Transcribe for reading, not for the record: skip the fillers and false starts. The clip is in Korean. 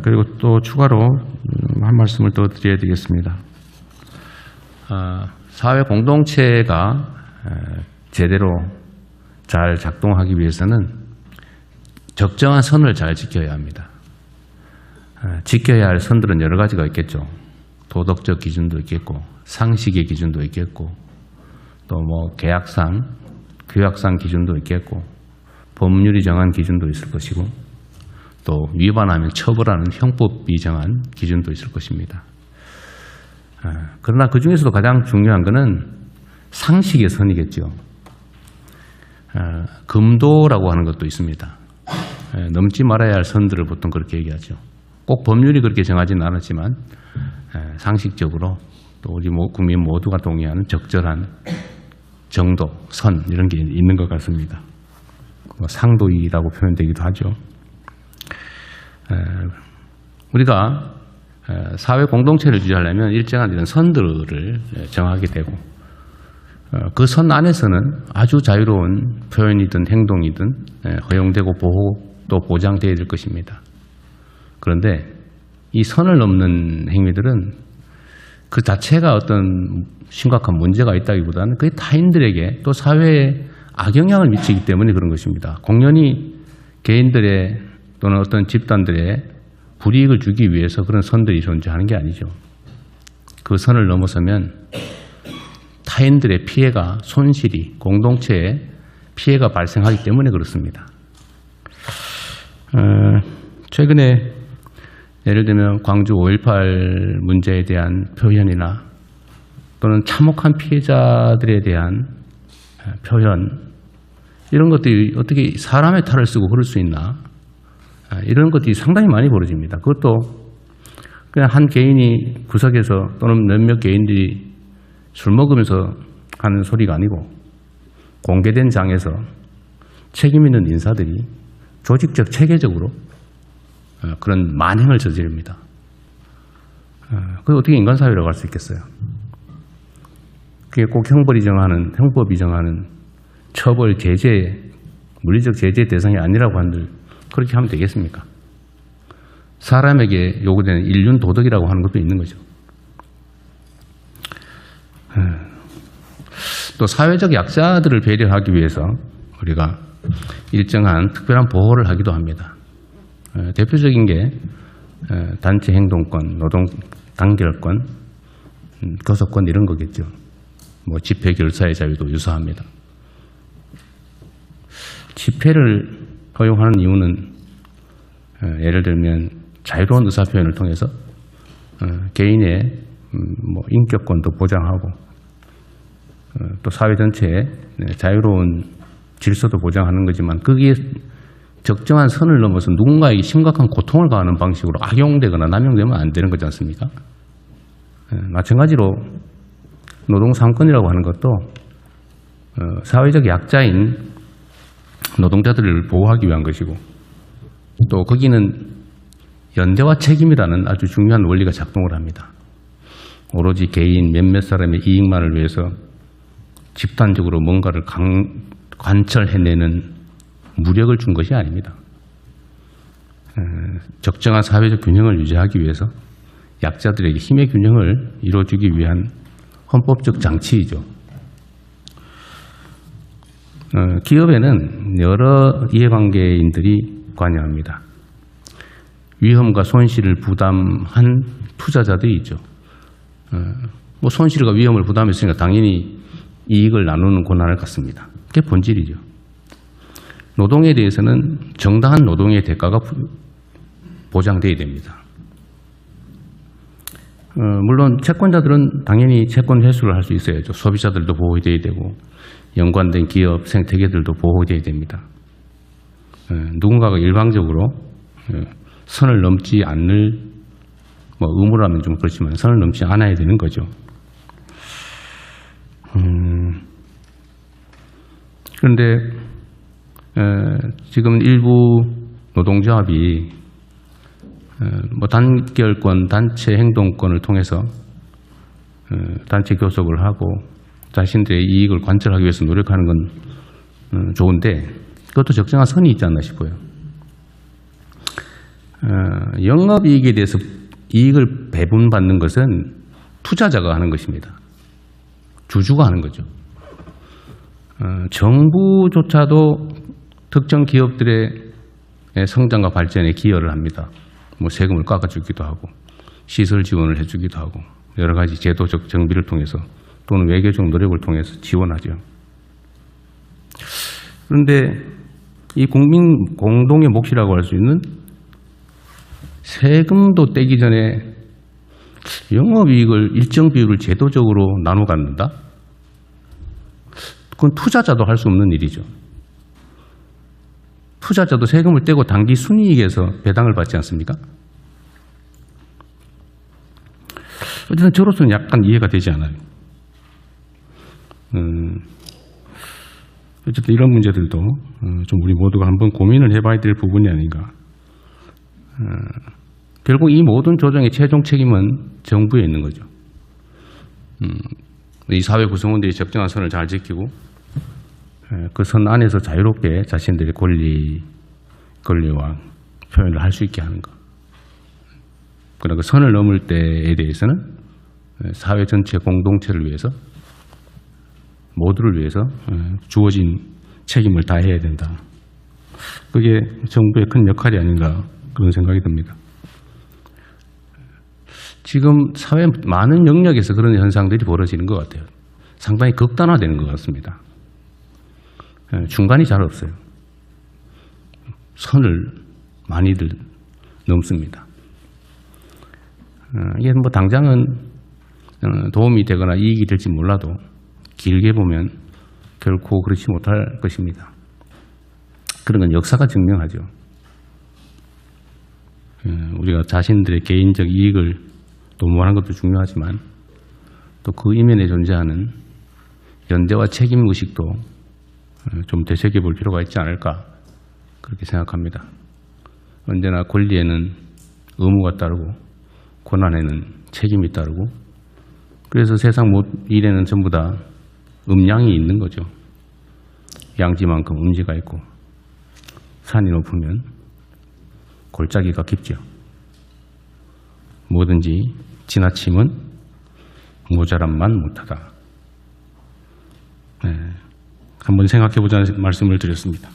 그리고 또 추가로 한 말씀을 더 드려야 되겠습니다. 사회 공동체가 제대로 잘 작동하기 위해서는 적정한 선을 잘 지켜야 합니다. 지켜야 할 선들은 여러 가지가 있겠죠. 도덕적 기준도 있겠고, 상식의 기준도 있겠고, 또 뭐 계약상, 규약상 기준도 있겠고, 법률이 정한 기준도 있을 것이고, 또 위반하면 처벌하는 형법이 정한 기준도 있을 것입니다. 그러나 그 중에서도 가장 중요한 것은 상식의 선이겠죠. 금도라고 하는 것도 있습니다. 넘지 말아야 할 선들을 보통 그렇게 얘기하죠. 꼭 법률이 그렇게 정하지는 않았지만 상식적으로 또 우리 국민 모두가 동의하는 적절한 정도, 선 이런 게 있는 것 같습니다. 상도이라고 표현되기도 하죠. 우리가 사회 공동체를 유지하려면 일정한 이런 선들을 정하게 되고 그 선 안에서는 아주 자유로운 표현이든 행동이든 허용되고 또 보장되어야 될 것입니다. 그런데 이 선을 넘는 행위들은 그 자체가 어떤 심각한 문제가 있다기보다는 그게 타인들에게 또 사회에 악영향을 미치기 때문에 그런 것입니다. 공연히 개인들의 또는 어떤 집단들의 불이익을 주기 위해서 그런 선들이 존재하는 게 아니죠. 그 선을 넘어서면 타인들의 피해가, 손실이, 공동체에 피해가 발생하기 때문에 그렇습니다. 최근에 예를 들면 광주 5.18 문제에 대한 표현이나 또는 참혹한 피해자들에 대한 표현, 이런 것들이 어떻게 사람의 탈을 쓰고 그럴 수 있나, 이런 것들이 상당히 많이 벌어집니다. 그것도 그냥 한 개인이 구석에서 또는 몇몇 개인들이 술 먹으면서 하는 소리가 아니고 공개된 장에서 책임 있는 인사들이 조직적, 체계적으로 그런 만행을 저지릅니다. 그게 어떻게 인간사회라고 할 수 있겠어요? 그게 꼭 형법이 정하는 처벌, 제재, 물리적 제재 대상이 아니라고 한들 그렇게 하면 되겠습니까? 사람에게 요구되는 인륜 도덕이라고 하는 것도 있는 거죠. 또 사회적 약자들을 배려하기 위해서 우리가 일정한 특별한 보호를 하기도 합니다. 대표적인 게 단체 행동권, 노동 단결권, 교섭권 이런 거겠죠. 뭐 집회 결사의 자유도 유사합니다. 집회를 허용하는 이유는 예를 들면 자유로운 의사표현을 통해서 개인의 뭐 인격권도 보장하고 또 사회 전체의 자유로운 질서도 보장하는 거지만 거기에 적정한 선을 넘어서 누군가에게 심각한 고통을 가하는 방식으로 악용되거나 남용되면 안 되는 거지 않습니까? 마찬가지로 노동상권이라고 하는 것도 사회적 약자인 노동자들을 보호하기 위한 것이고 또 거기는 연대와 책임이라는 아주 중요한 원리가 작동을 합니다. 오로지 개인 몇몇 사람의 이익만을 위해서 집단적으로 뭔가를 관철해내는 무력을 준 것이 아닙니다. 적정한 사회적 균형을 유지하기 위해서 약자들에게 힘의 균형을 이루어주기 위한 헌법적 장치이죠. 기업에는 여러 이해관계인들이 관여합니다. 위험과 손실을 부담한 투자자들이 있죠. 뭐 손실과 위험을 부담했으니까 당연히 이익을 나누는 권한을 갖습니다. 그게 본질이죠. 노동에 대해서는 정당한 노동의 대가가 보장되어야 됩니다. 물론 채권자들은 당연히 채권 회수를 할 수 있어야죠. 소비자들도 보호되어야 되고 연관된 기업, 생태계들도 보호되어야 됩니다. 누군가가 일방적으로 선을 넘지 않을, 뭐 의무라면 좀 그렇지만 선을 넘지 않아야 되는 거죠. 그런데 지금 일부 노동조합이 뭐 단결권, 단체 행동권을 통해서 단체 교섭을 하고 자신들의 이익을 관철하기 위해서 노력하는 건 좋은데 그것도 적정한 선이 있지 않나 싶어요. 영업이익에 대해서 이익을 배분받는 것은 투자자가 하는 것입니다. 주주가 하는 거죠. 정부조차도 특정 기업들의 성장과 발전에 기여를 합니다. 뭐 세금을 깎아주기도 하고 시설 지원을 해주기도 하고 여러 가지 제도적 정비를 통해서 또는 외교적 노력을 통해서 지원하죠. 그런데 이 국민 공동의 몫이라고 할 수 있는 세금도 떼기 전에 영업이익을 일정 비율을 제도적으로 나눠 갖는다? 그건 투자자도 할 수 없는 일이죠. 투자자도 세금을 떼고 당기 순이익에서 배당을 받지 않습니까? 어쨌든 저로서는 약간 이해가 되지 않아요. 어쨌든 이런 문제들도 좀 우리 모두가 한번 고민을 해봐야 될 부분이 아닌가. 결국 이 모든 조정의 최종 책임은 정부에 있는 거죠. 이 사회 구성원들이 적정한 선을 잘 지키고 그 선 안에서 자유롭게 자신들의 권리와 표현을 할 수 있게 하는 것. 그러나 그 선을 넘을 때에 대해서는 사회 전체 공동체를 위해서 모두를 위해서 주어진 책임을 다해야 된다. 그게 정부의 큰 역할이 아닌가 그런 생각이 듭니다. 지금 사회 많은 영역에서 그런 현상들이 벌어지는 것 같아요. 상당히 극단화되는 것 같습니다. 중간이 잘 없어요. 선을 많이들 넘습니다. 이게 뭐 당장은 도움이 되거나 이익이 될지 몰라도 길게 보면 결코 그렇지 못할 것입니다. 그런 건 역사가 증명하죠. 우리가 자신들의 개인적 이익을 도모하는 것도 중요하지만 또 그 이면에 존재하는 연대와 책임의식도 좀 되새겨볼 필요가 있지 않을까 그렇게 생각합니다. 언제나 권리에는 의무가 따르고 권한에는 책임이 따르고 그래서 세상 모든 일에는 전부 다 음양이 있는 거죠. 양지만큼 음지가 있고 산이 높으면 골짜기가 깊죠. 뭐든지 지나침은 모자람만 못하다. 한번 생각해보자는 말씀을 드렸습니다.